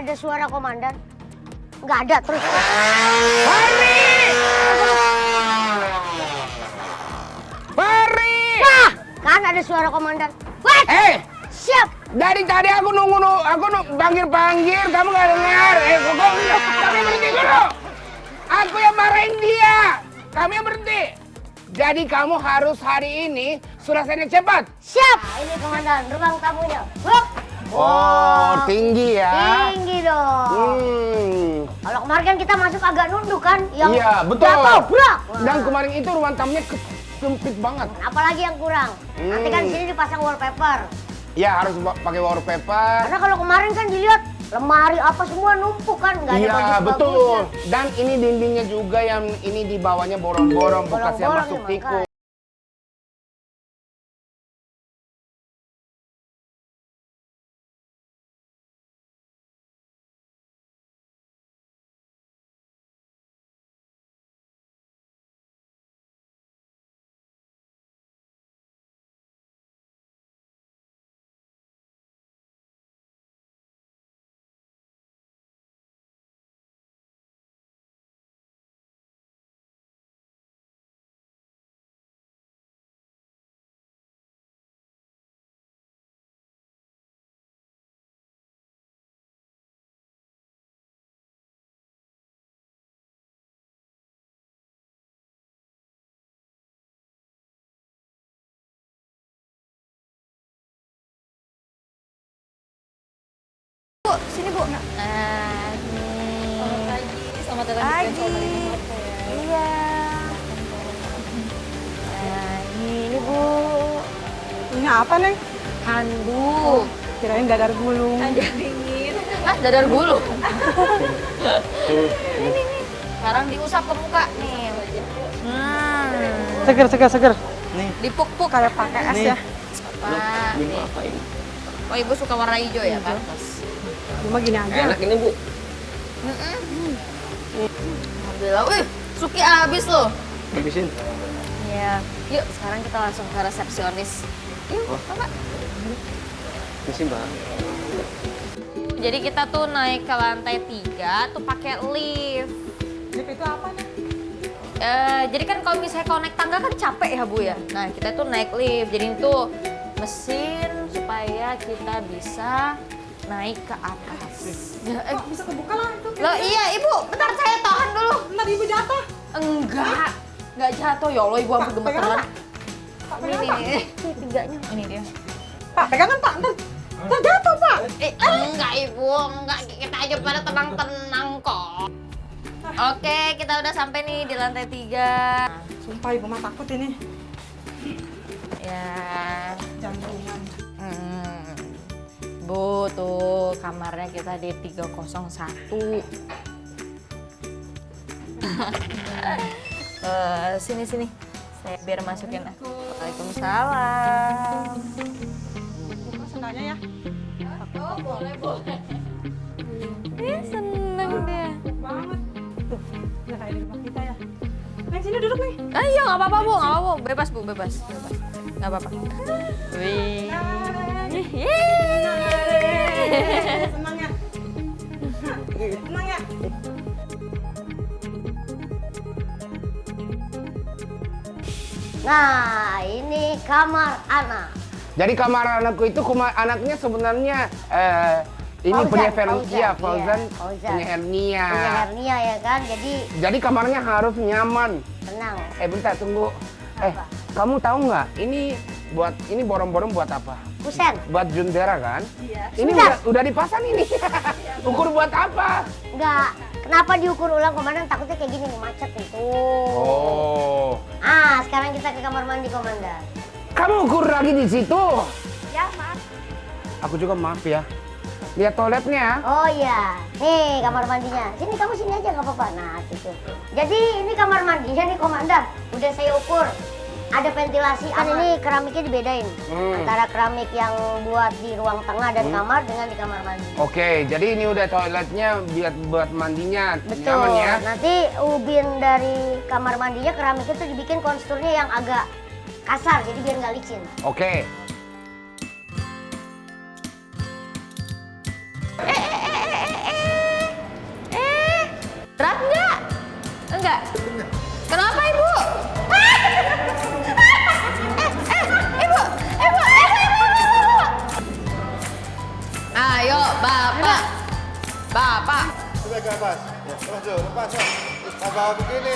ada suara komandan? Nggak ada terus. Fahri! Fahri! Wah, kan ada suara komandan. Wait! Siap! Dari tadi aku nunggu, panggil-panggil, kamu nggak dengar. Kami berhenti dulu. Aku yang marahin dia. Kami yang berhenti. Jadi kamu harus hari ini selesainya cepat. Siap! Nah, ini komandan, ruang tamunya. Hup! Oh, tinggi ya. Tinggi dong. Kalau kemarin kan kita masuk agak nunduk kan? Yang Iya, betul. jatuh, brak. Dan kemarin itu ruang tamunya sempit banget. Apalagi yang kurang. Nanti kan di sini dipasang wallpaper. Ya, harus pakai wallpaper. Karena kalau kemarin kan dilihat lemari apa semua numpuk kan, nggak ada Iya, bagus-bagusnya. betul. Dan ini dindingnya juga yang ini di bawahnya borong-borong bekas yang Bolong-bolong masuk ya, tikus. Bu, sini Bu. Nah, selamat pagi. Selamat datang di Penco Maringan Hotel. Iya. Nah, ini Bu. Ini apa, Neng? Handuk. Kirain dadar gulung. Ada dingin. Ah, dadar gulung. Ini. Sekarang diusap ke muka nih. Seger. Nih, Dipuk-puk. kayak pakai es ya. Pak, nih. Oh, Ibu suka warna hijau ya, pantas. Cuma gini aja. Enak ini, Bu. Alhamdulillah. Wih, Suki habis loh. Habisin. Iya. Yuk, sekarang kita langsung ke resepsionis. Yuk, Pak. Misi, Mbak. Jadi kita tuh naik ke lantai 3 tuh pakai lift. Lift itu apa, Neng? Jadi kan kalau misalnya naik tangga kan capek ya Bu ya. Nah kita tuh naik lift. Jadi itu mesin supaya kita bisa naik ke atas. Ya, Bisa kebuka lah itu. Loh iya Ibu, bentar saya tahan dulu. Ntar ibu jatuh. Enggak jatuh ya Allah Ibu hampir Pak, pegangan, gemeteran. Pak, Ini pegangan, Pak. nih, tiganya. Ini dia. Pak, pegangan, Pak. Ntar jatuh, Pak. Enggak Ibu, enggak kita aja pada tenang-tenang kok. Oke, kita udah sampai nih di lantai 3. Sumpah, ibu mah takut ini. Ya. Jantungan. Bu, tuh kamarnya kita di 301. Sini. Saya biar masukin. Waalaikumsalam. Buka sendalnya ya. Oh, boleh. Dia seneng dia. Banget. Tuh, udah kayak di rumah kita ya. Neng, sini duduk nih. Iya, nggak apa-apa Bu, nggak apa-apa. Bebas Bu, bebas. Nggak apa-apa. Wih. Yeay. Senang ya? Senang ya? Nah, ini kamar anak. Jadi kamar anakku itu anaknya sebenarnya ini Fauzan, punya Fauzan. punya hernia. Punya hernia ya kan, Jadi kamarnya harus nyaman. tenang. Bentar tunggu. Apa? Kamu tahu nggak ini borong-borong buat apa? Kusen. Buat jendela kan? Iya. Ini Sudah. udah dipasang ini. Ukur buat apa? Enggak. Kenapa diukur ulang komandan? Takutnya kayak gini nih, macet itu. Oh. Sekarang kita ke kamar mandi komandan. Kamu ukur lagi di situ? Ya, Mas. Aku juga maaf ya. Lihat toiletnya. Oh iya, nih kamar mandinya. Sini kamu sini aja nggak apa-apa. Nah situ. Jadi ini kamar mandinya nih komandan. Udah saya ukur. Ada ventilasi. Kan ini keramiknya dibedain. Antara keramik yang buat di ruang tengah dan kamar dengan di kamar mandi. Oke, jadi ini udah toiletnya buat mandinya. Betul. Nyaman ya. Nanti ubin dari kamar mandinya keramik itu dibikin konturnya yang agak kasar. Jadi biar nggak licin. Oke. Enggak. Kenapa ibu? Ibu. Ayo, bapak. Bapak. Sudah ke atas. Terus tuh, lepas. Bawa begini.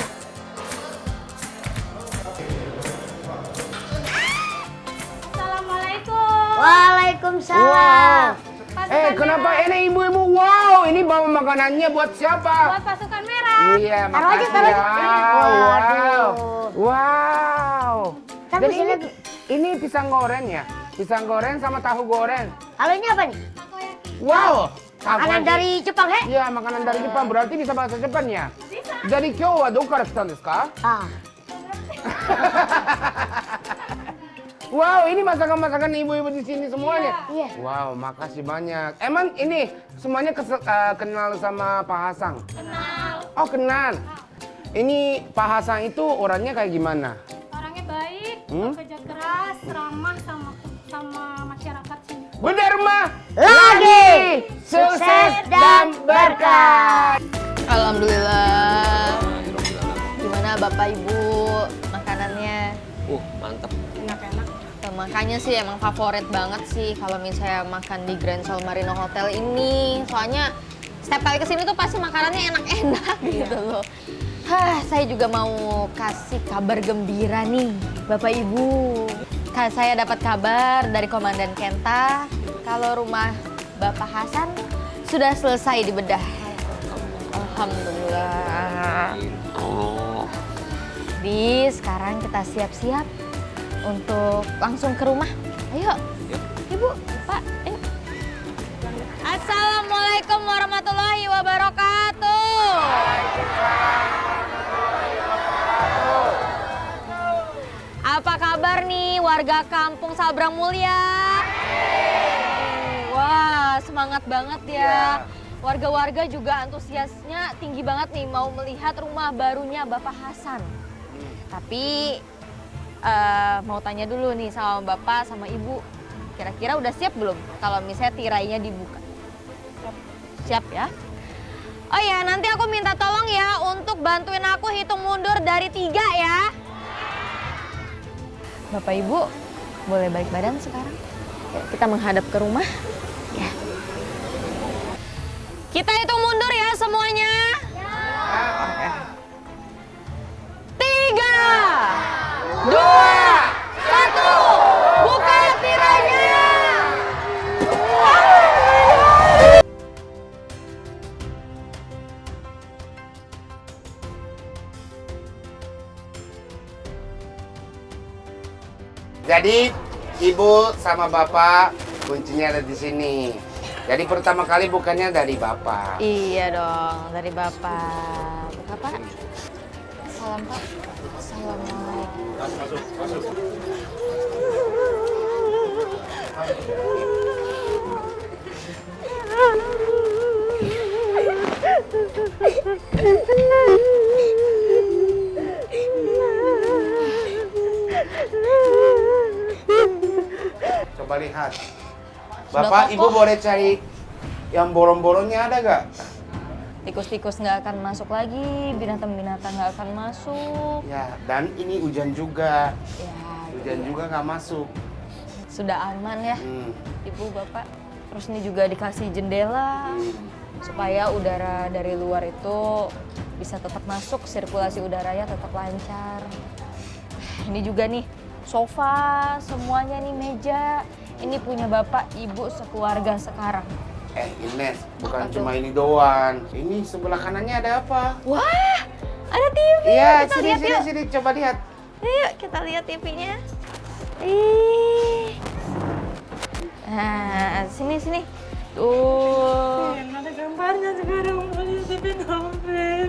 Assalamualaikum. Waalaikumsalam. Pasukan Kenapa merah. ini ibu-ibu? Wow, ini bawa makanannya buat siapa? Buat pasukan merah. Iya, Taruh aja, makasih taruh ya. aja. Wow. Kan Dan masih ini, lagi. ini pisang goreng ya? Pisang goreng sama tahu goreng. Kalau ini apa nih? Wow. Makanan dari Jepang, he? Iya, makanan dari Jepang. Berarti bisa bahasa Jepang ya? Bisa. Jadi, kyou wa do kara kitan desu ka? Ah, Wow, ini masakan-masakan ibu-ibu di sini semuanya. iya. Wow, makasih banyak. Emang ini semuanya kenal sama Pak Hasan? Kenal. Oh, kenal. Ini Pak Hasan itu orangnya kayak gimana? Orangnya baik, Hmm? kerja keras, ramah sama masyarakat sini. Benar mah? Lagi. Sukses dan berkah. Alhamdulillah. Gimana Bapak Ibu makanannya? Mantap. Enak-enak. Ya, makanya sih emang favorit banget sih kalau misalnya makan di Grand Sol Marino Hotel ini. Soalnya setiap kali kesini tuh pasti makanannya enak-enak gitu loh. Saya juga mau kasih kabar gembira nih Bapak Ibu. Saya dapat kabar dari Komandan Kenta kalau rumah Bapak Hasan sudah selesai dibedah. Alhamdulillah. Jadi sekarang kita siap-siap untuk langsung ke rumah. Ayo, Ibu, Pak, ayo. Assalamualaikum warahmatullahi wabarakatuh. Apa kabar nih warga kampung Sabrang Mulia? Wah, semangat banget ya. Warga-warga juga antusiasnya tinggi banget nih mau melihat rumah barunya Bapak Hasan. Tapi mau tanya dulu nih sama Bapak sama Ibu, kira-kira udah siap belum kalau misalnya tirainya dibuka? Siap ya? Oh ya, nanti aku minta tolong ya untuk bantuin aku hitung mundur dari 3 ya. Bapak Ibu, boleh balik badan sekarang? Yuk, kita menghadap ke rumah. Ya. Kita hitung mundur ya semuanya. Oke. 3, 2, 1, buka tirainya. Jadi, Ibu sama Bapak kuncinya ada di sini. Jadi pertama kali bukannya dari Bapak. Iya dong, dari Bapak. Buka Pak. Salam Pak. Assalamualaikum. Coba lihat. Sudah Bapak, kokoh. Ibu boleh cari yang bolong-bolongnya ada gak? Tikus-tikus nggak akan masuk lagi, binatang-binatang nggak akan masuk. Ya, dan ini hujan juga. Ya, Hujan juga nggak masuk. sudah aman ya, Hmm. Ibu, Bapak. Terus ini juga dikasih jendela supaya udara dari luar itu bisa tetap masuk, sirkulasi udaranya tetap lancar. Ini juga nih sofa, semuanya nih meja. Ini punya Bapak, Ibu sekeluarga sekarang. Ines, bukan Apa tuh? cuma ini doang. Ini sebelah kanannya ada apa? Wah, ada TV. Iya, Kita sini, lihat sini, yuk. sini, coba lihat. Yuk, kita lihat TV-nya. Ih. Nah, sini. Tuh. Yang ada gambarnya sekarang, mau lihat TV novel.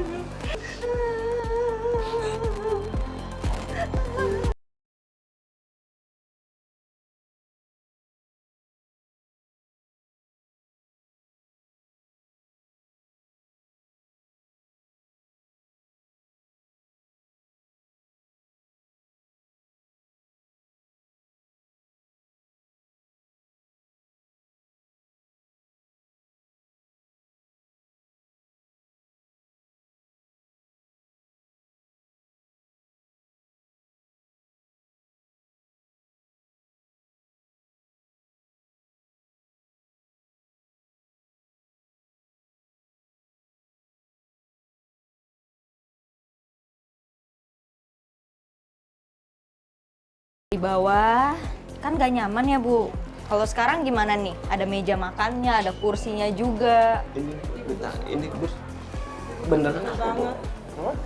Di bawah kan gak nyaman ya Bu. Kalau sekarang gimana nih? Ada meja makannya, ada kursinya juga. Ini bos beneran apa bohong?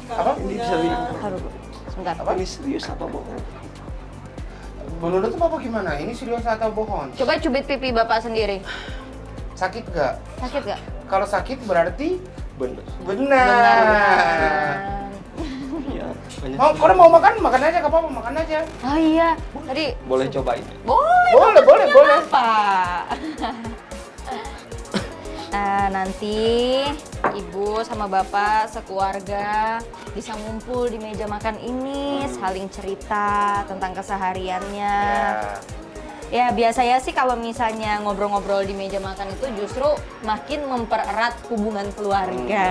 Apa? Ini bisa Aduh, Bu. Sebentar. Ini serius apa bohong? Menurut Bapak gimana? Ini serius atau bohong? Coba cubit pipi Bapak sendiri. Sakit nggak? Sakit gak? Kalau sakit berarti Bener. benar. Iya. Kalau mau makan, makan aja, gak apa-apa, makan aja. Oh iya, tadi Boleh cobain. boleh. Boleh. Apa? Nanti Ibu sama Bapak sekeluarga bisa ngumpul di meja makan ini, saling cerita tentang kesehariannya. Ya biasanya sih kalau misalnya ngobrol-ngobrol di meja makan itu justru makin mempererat hubungan keluarga.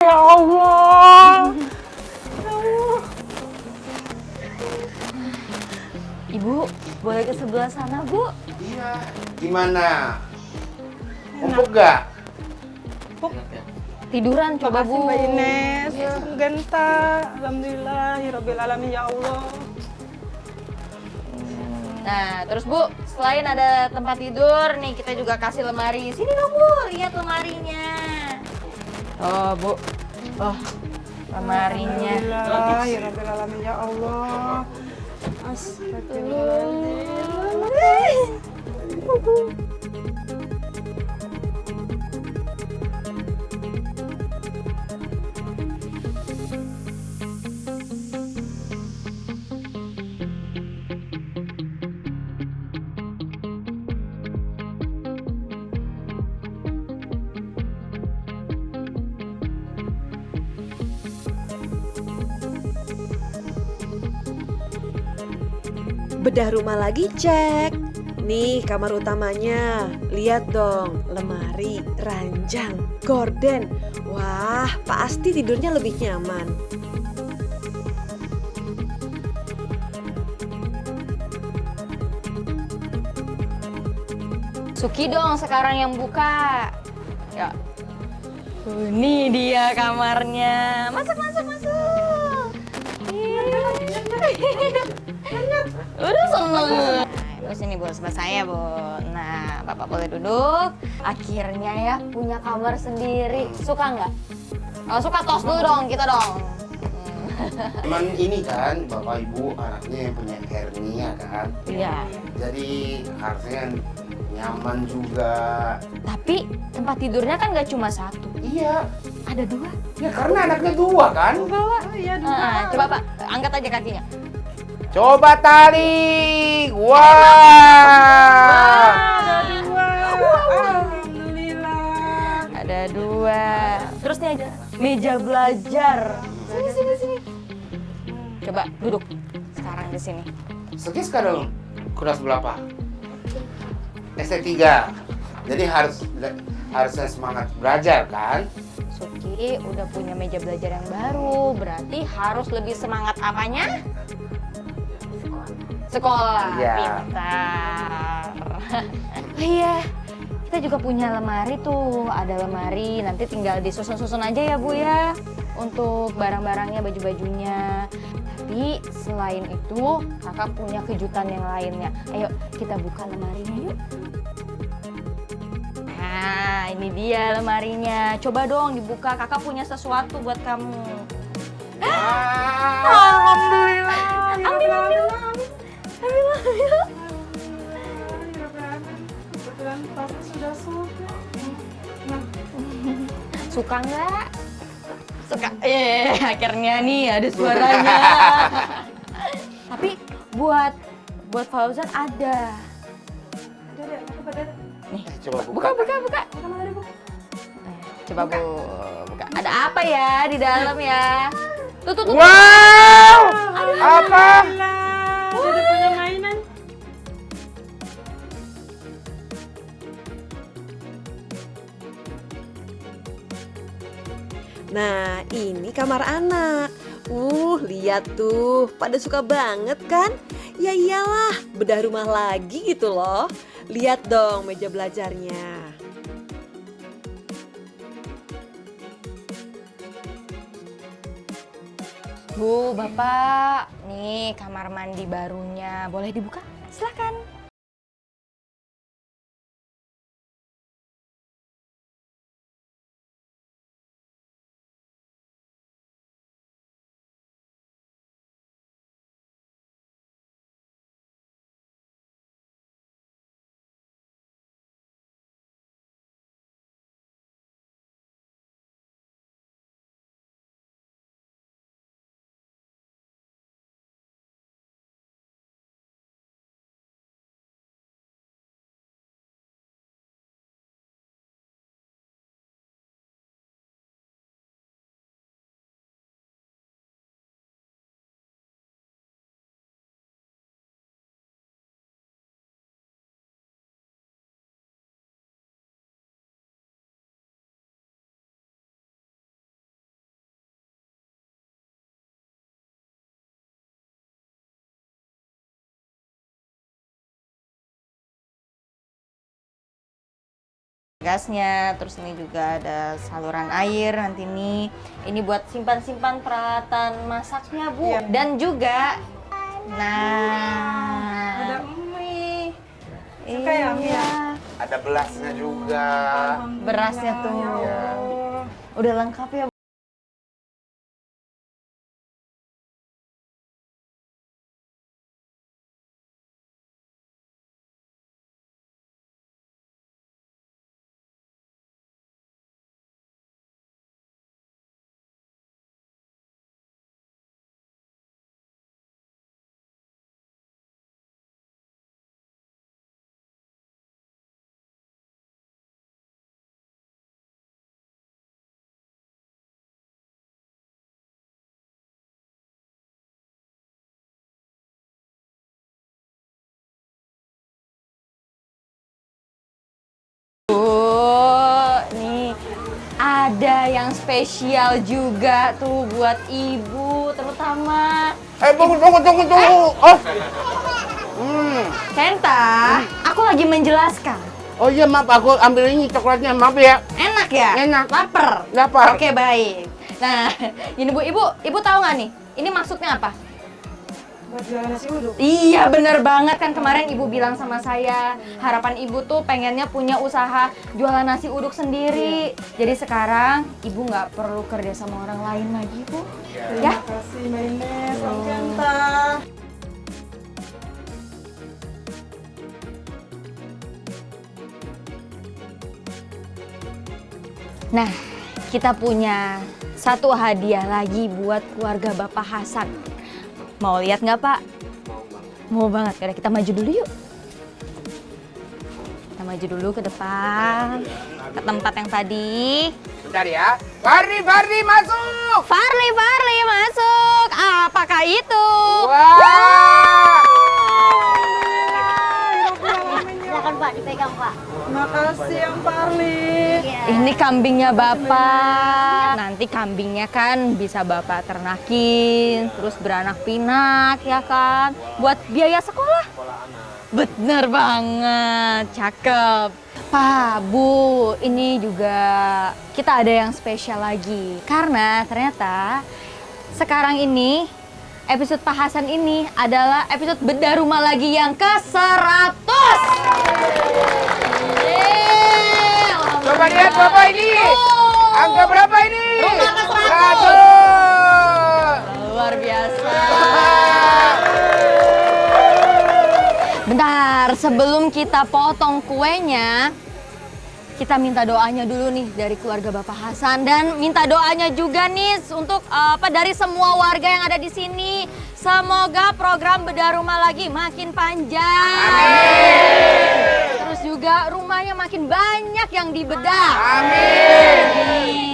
Ya Allah. Ibu, boleh ke sebelah sana, Bu? Iya. Gimana? Empuk gak? Tiduran coba, Makasih Bu. Mbak Ines. Genta. Alhamdulillah. Rabbil alamin ya Allah. Nah, terus Bu, selain ada tempat tidur, nih kita juga kasih lemari. Sini dong, Bu, lihat lemarinya. Oh, Bu. Oh, lemarinya. Alhamdulillah. Ya Rabbil alamin ya Allah. Astagfirullahaladzim. Bedah rumah lagi cek. Nih kamar utamanya. Lihat dong, lemari, ranjang, gorden. Wah, pasti tidurnya lebih nyaman. Suki dong sekarang yang buka. Ya. Ini dia kamarnya. Masuk. Udah seneng. Nah, terus ini Bu, sebelah saya Bu. Nah, Bapak boleh duduk. Akhirnya ya punya kamar sendiri. Suka nggak? Kalau suka tos dulu dong, kita dong. Cuman ini kan, Bapak Ibu anaknya yang punya hernia kan. Iya. Jadi harusnya nyaman juga. Tapi tempat tidurnya kan nggak cuma satu. Iya. Ada dua. Ya karena anaknya dua kan. Coba Pak, angkat aja kakinya. Coba tarik. Wah. Alhamdulillah. Ada dua. Terus nih ada meja belajar. Sini. Coba duduk sekarang di sini. Suki sekarang kelas berapa? ST3. Jadi harusnya semangat belajar kan? Suki udah punya meja belajar yang baru, berarti harus lebih semangat apanya? Sekolah. Iya. Pintar. Iya. Kita juga punya lemari tuh, ada lemari, nanti tinggal disusun-susun aja ya Bu ya. Untuk barang-barangnya, baju-bajunya. Tapi selain itu, kakak punya kejutan yang lainnya. Ayo kita buka lemarinya yuk. Nah, ini dia lemarinya. Coba dong dibuka, kakak punya sesuatu buat kamu. Alhamdulillah. Ambil. Kebetulan Papa sudah suka. Suka nggak? Suka. Akhirnya nih ada suaranya. Tapi buat Fauzan ada. Nih, Coba buka. Coba Bu, buka. Ada apa ya di dalam ya? Tuh. Wow! Apa? Lah, udah punya mainan. Nah, ini kamar anak. Lihat tuh, pada suka banget kan? Ya iyalah, bedah rumah lagi gitu loh. Lihat dong meja belajarnya. Bu, Bapak, nih kamar mandi barunya. Boleh dibuka? Silakan. Gasnya, terus ini juga ada saluran air nanti nih. Ini buat simpan-simpan peralatan masaknya, Bu. Iya. Dan juga, Ada nah, mie. Suka ya mie? iya, Ada belasnya juga. berasnya tuh. Ya Allah. Udah lengkap ya, Bu. Nih ada yang spesial juga tuh buat ibu, terutama Tunggu. Oh. Kenta. Aku lagi menjelaskan. Oh iya, maaf, aku ambil ini coklatnya, maaf ya. Enak ya? Enak. Lapar? Lapar. Oke, baik. Nah, ini Bu, ibu tahu nggak nih? Ini maksudnya apa? Buat jualan nasi uduk. Iya, bener banget kan kemarin ibu bilang sama saya, harapan ibu tuh pengennya punya usaha jualan nasi uduk sendiri. Jadi sekarang ibu nggak perlu kerja sama orang lain lagi, Bu. Ya? Terima kasih Mbak Ines, Om Kenta. Nah, kita punya satu hadiah lagi buat keluarga Bapak Hasan. Mau lihat nggak, Pak? Mau banget. Yaudah, kita maju dulu yuk. Kita maju dulu ke depan, ke tempat yang tadi. Bentar ya. Farli masuk. Farli masuk. Apakah itu? Wah. Silakan Pak, dipegang Pak. Terima kasih Om Parli. Iya. Ini kambingnya Bapak. Nanti kambingnya kan bisa Bapak ternakin, terus beranak pinak ya kan. Buat biaya sekolah. Bener banget, cakep. Pak, Bu, ini juga kita ada yang spesial lagi. Karena ternyata sekarang ini episode Pak Hasan ini adalah episode bedah rumah lagi yang ke-100. Coba lihat Bapak ini. Angka berapa ini? Rumah ke-100. 100. Luar biasa. Bentar, sebelum kita potong kuenya, kita minta doanya dulu nih dari keluarga Bapak Hasan dan minta doanya juga nih untuk dari semua warga yang ada di sini. Semoga program bedah rumah lagi makin panjang. Amin. Terus juga rumahnya makin banyak yang dibedah. Amin.